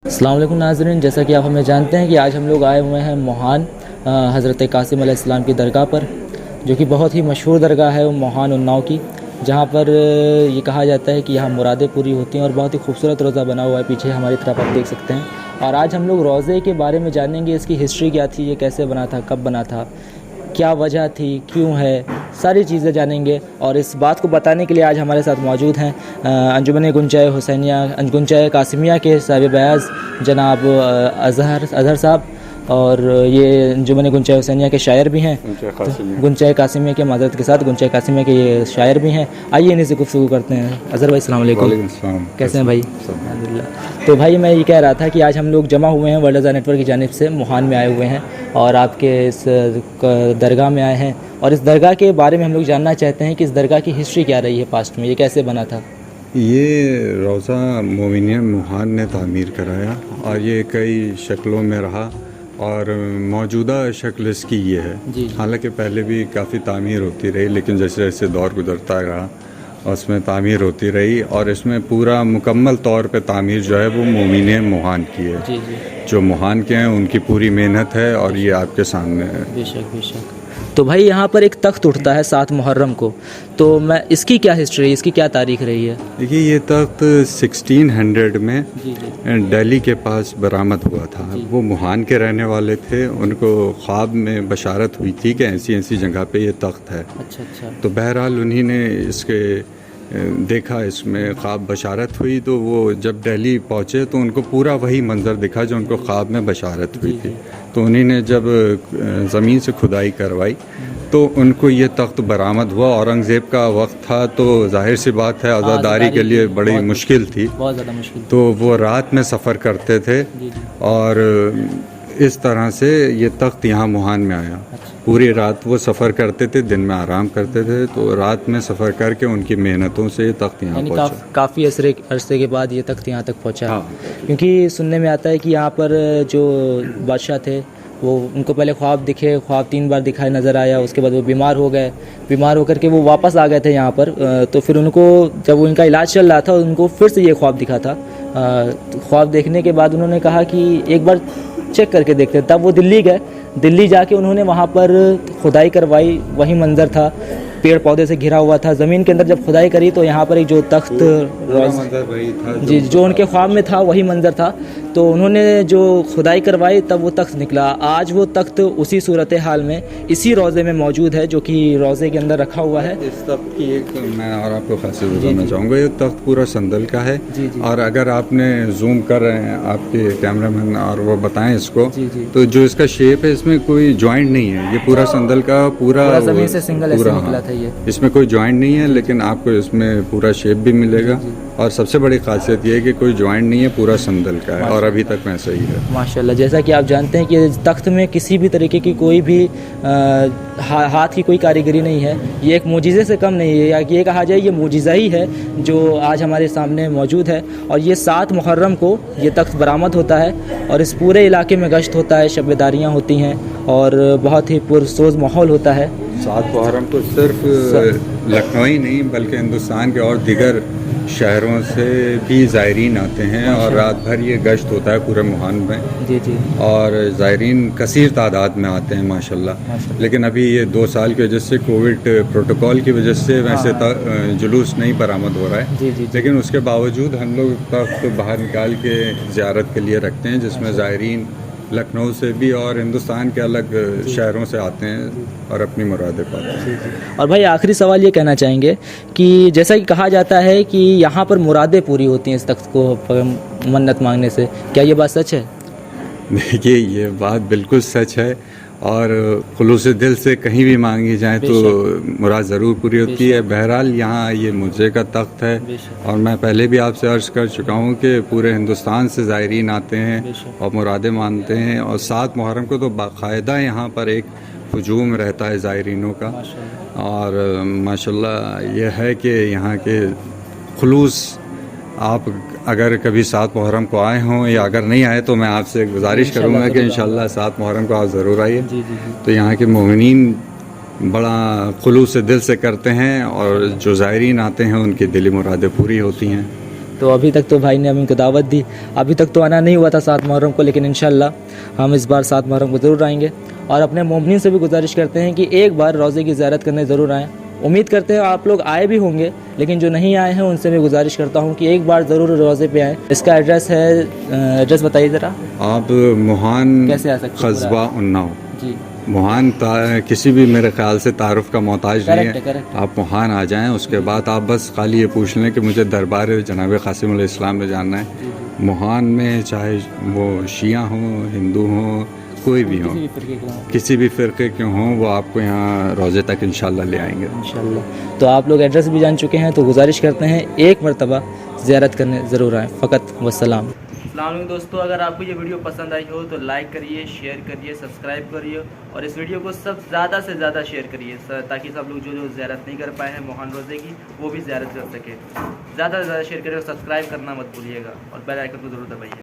अस्सलाम वालेकुम नाज़रीन, जैसा कि आप हमें जानते हैं कि आज हम लोग आए हुए हैं मोहान हज़रत कासिम अलैहिस्सलाम की दरगाह पर, जो कि बहुत ही मशहूर दरगाह है मोहान उन्नाव की, जहाँ पर ये कहा जाता है कि यहाँ मुरादें पूरी होती हैं और बहुत ही खूबसूरत रोज़ा बना हुआ है। पीछे हमारी तरफ आप देख सकते हैं। और आज हम लोग रोज़े के बारे में जानेंगे, इसकी हिस्ट्री क्या थी, ये कैसे बना था, कब बना था, क्या वजह थी, क्यों है, सारी चीज़ें जानेंगे। और इस बात को बताने के लिए आज हमारे साथ मौजूद हैं अंजुमन गुंचाए हुसैनिया गुंचाए कासिमिया के साहिब बयाज़ जनाब अज़हर साहब, और ये अंजुमन गुंचाए हुसैनिया के शायर भी हैं, गुंचाए कासिमिया के माज़रत के साथ गुंचाए कासिमिया के ये शायर भी हैं। आइए इन्हीं से गुफ्तगू करते हैं। अज़हर भाई अस्सलाम वालेकुम। कैसे हैं भाई? अल्हम्दुलिल्लाह। तो भाई मैं ये कह रहा था कि आज हम लोग जमा हुए हैं वर्ल्ड रज़ा नेटवर्क की जानिब से मोहान में आए हुए हैं और आपके इस दरगाह में आए हैं, और इस दरगाह के बारे में हम लोग जानना चाहते हैं कि इस दरगाह की हिस्ट्री क्या रही है पास्ट में, ये कैसे बना था। ये रोज़ा मोमिनियन मोहान ने तामीर कराया और ये कई शक्लों में रहा और मौजूदा शक्ल इसकी ये है। हालांकि पहले भी काफ़ी तामीर होती रही, लेकिन जैसे जैसे दौर गुजरता रहा उसमें तामीर होती रही, और इसमें पूरा मुकम्मल तौर पे तामीर जो है वो मोमिनियन मोहान की है। जी। जो मोहान के हैं उनकी पूरी मेहनत है और ये आपके सामने है। बेशक बेशक। तो भाई यहाँ पर एक तख्त उठता है 7 मुहर्रम को, तो मैं इसकी क्या हिस्ट्री है, इसकी क्या तारीख रही है? देखिए, ये तख्त 1600 में दिल्ली के पास बरामद हुआ था। वो मोहान के रहने वाले थे, उनको ख्वाब में बशारत हुई थी कि ऐसी ऐसी जगह पे ये तख्त है। अच्छा। तो बहरहाल उन्हीं ने इसके देखा, इसमें ख्वाब बशारत हुई, तो वो जब दिल्ली पहुँचे तो उनको पूरा वही मंज़र दिखा जो उनको ख्वाब में बशारत हुई थी। तो उन्हीं ने जब ज़मीन से खुदाई करवाई तो उनको ये तख्त बरामद हुआ। औरंगज़ेब का वक्त था तो जाहिर सी बात है आज़ादारी के लिए बड़ी मुश्किल थी, बहुत ज़्यादा मुश्किल। तो वो रात में सफ़र करते थे और इस तरह से ये तख्त यहाँ मोहान में आया। पूरी रात वो सफ़र करते थे, दिन में आराम करते थे, तो रात में सफ़र करके उनकी मेहनतों से ये तख्त यहाँ पहुँचा। काफ़ी अरसे के बाद ये तख्त यहाँ तक पहुँचा। हाँ। क्योंकि सुनने में आता है कि यहाँ पर जो बादशाह थे वो, उनको पहले ख्वाब दिखे, ख्वाब 3 बार दिखाई नज़र आया, उसके बाद वो बीमार हो गए, बीमार होकर के वो वापस आ गए थे यहाँ पर। तो फिर उनको, जब उनका इलाज चल रहा था, उनको फिर से ये ख्वाब दिखा था। ख्वाब देखने के बाद उन्होंने कहा कि एक बार चेक करके देखते हैं। तब वो दिल्ली गए, दिल्ली जाके उन्होंने वहाँ पर खुदाई करवाई, वही मंज़र था, पेड़ पौधे से घिरा हुआ था। ज़मीन के अंदर जब खुदाई करी तो यहाँ पर एक जो तख्त वही था जी, जो उनके ख्वाब में था वही मंज़र था। तो उन्होंने जो खुदाई करवाई तब वो तख्त निकला। आज वो तख्त उसी सूरत हाल में इसी रोज़े में मौजूद है, जो कि रोज़े के अंदर रखा हुआ है। इस तख्त की एक मैं और आपको खासियत बताना चाहूँगा, ये तख्त पूरा संदल का है। और अगर आपने जूम कर रहे हैं आपके कैमरामैन और वो बताएं इसको, तो जो इसका शेप है इसमें कोई जॉइंट नहीं है, ये पूरा संदल का पूरा ज़मीन से सिंगल ऐसे निकला था ये। इसमें कोई जॉइंट नहीं है, लेकिन आपको इसमें पूरा शेप भी मिलेगा। और सबसे बड़ी खासियत ये है कि कोई जॉइंट नहीं है, पूरा संदल का है और अभी तक वैसा ही है माशाल्लाह। जैसा कि आप जानते हैं कि तख्त में किसी भी तरीके की कोई भी हाथ की कोई कारीगरी नहीं है। ये एक मोजिज़े से कम नहीं है, या ये कहा जाए ये मोजिज़ा ही है जो आज हमारे सामने मौजूद है। और ये 7 मुहर्रम को ये तख्त बरामद होता है और इस पूरे इलाके में गश्त होता है, शबेदारियाँ होती हैं और बहुत ही पुरसोज माहौल होता है। 7 मुहर्रम को सिर्फ लखनऊ ही नहीं बल्कि हिंदुस्तान के और दीगर शहरों से भी ज़ायरीन आते हैं और रात भर ये गश्त होता है पूरे मोहान में। जी। और ज़ायरीन कसीर तादाद में आते हैं माशाल्लाह। लेकिन अभी ये 2 साल की वजह से कोविड प्रोटोकॉल की वजह से वैसे जुलूस नहीं बरामद हो रहा है। लेकिन उसके बावजूद हम लोग तख्त बाहर निकाल के ज़ियारत के लिए रखते हैं, जिसमें ज़ायरीन लखनऊ से भी और हिंदुस्तान के अलग शहरों से आते हैं और अपनी मुरादें पाते हैं। और भाई आखिरी सवाल ये कहना चाहेंगे कि जैसा कि कहा जाता है कि यहाँ पर मुरादें पूरी होती हैं इस तख्त को मन्नत मांगने से, क्या ये बात सच है? देखिए, ये बात बिल्कुल सच है और खुलूस दिल से कहीं भी मांगी जाए तो मुराद ज़रूर पूरी होती है। बहरहाल यहाँ ये मुझे का तख्त है और मैं पहले भी आपसे अर्ज़ कर चुका हूँ कि पूरे हिंदुस्तान से ज़ायरीन आते हैं और मुरादें मानते हैं। और 7 मुहर्रम को तो बाकायदा यहाँ पर एक हजूम रहता है ज़ायरीनों का। और माशाल्लाह ये है कि यहाँ के खुलूस, आप अगर कभी 7 मुहर्रम को आए हों या अगर नहीं आए तो मैं आपसे गुजारिश करूँगा कि इंशाल्लाह 7 मुहर्रम को आप ज़रूर आइए। तो यहाँ के मोमिनीन बड़ा खुलूस से दिल से करते हैं और जो ज़ायरीन आते हैं उनकी दिली मुरादें पूरी होती हैं। तो अभी तक तो भाई ने हमें दावत दी, अभी तक तो आना नहीं हुआ था 7 मुहर्रम को, लेकिन इंशाल्लाह हम इस बार 7 मुहर्रम को ज़रूर आएंगे। और अपने मोमिनीन से भी गुजारिश करते हैं कि एक बार रोज़े की ज़ियारत करने ज़रूर आएँ। उम्मीद करते हैं आप लोग आए भी होंगे, लेकिन जो नहीं आए हैं उनसे मैं गुजारिश करता हूँ कि एक बार ज़रूर रोज़े पे आएँ। इसका एड्रेस है, एड्रेस बताइए ज़रा। आप मुहान कैसे आ सकते हैं? कस्बा उन्नाव। जी, मुहान किसी भी मेरे ख्याल से तारुफ का मोहताज नहीं है। करेक्ट। आप मुहान आ जाएं, उसके बाद आप बस खाली ये पूछ लें कि मुझे दरबार जनाब कासिम अलैहिस्सलाम में जाना है। मुहान में चाहे वो शिया हों, हिंदू हों, कोई भी हो, किसी भी फ़िरके के हों, वो आपको यहाँ रोज़े तक इंशाल्लाह ले आएंगे इंशाल्लाह। तो आप लोग एड्रेस भी जान चुके हैं, तो गुजारिश करते हैं एक मरतबा ज़ियारत करने ज़रूर आएँ। फ़कत वस्सलाम। अस्सलाम वालेकुम दोस्तों, अगर आपको ये वीडियो पसंद आई हो तो लाइक करिए, शेयर करिए, सब्सक्राइब करिए और इस वीडियो को सब ज़्यादा से ज़्यादा शेयर करिए ताकि सब लोग जो ज़ियारत नहीं कर पाए हैं मुहान रोज़े की, वो भी ज़ियारत कर सके। ज़्यादा से ज़्यादा शेयर करिए और सब्सक्राइब करना मत भूलिएगा और बेल आइकन को ज़रूर दबाइए।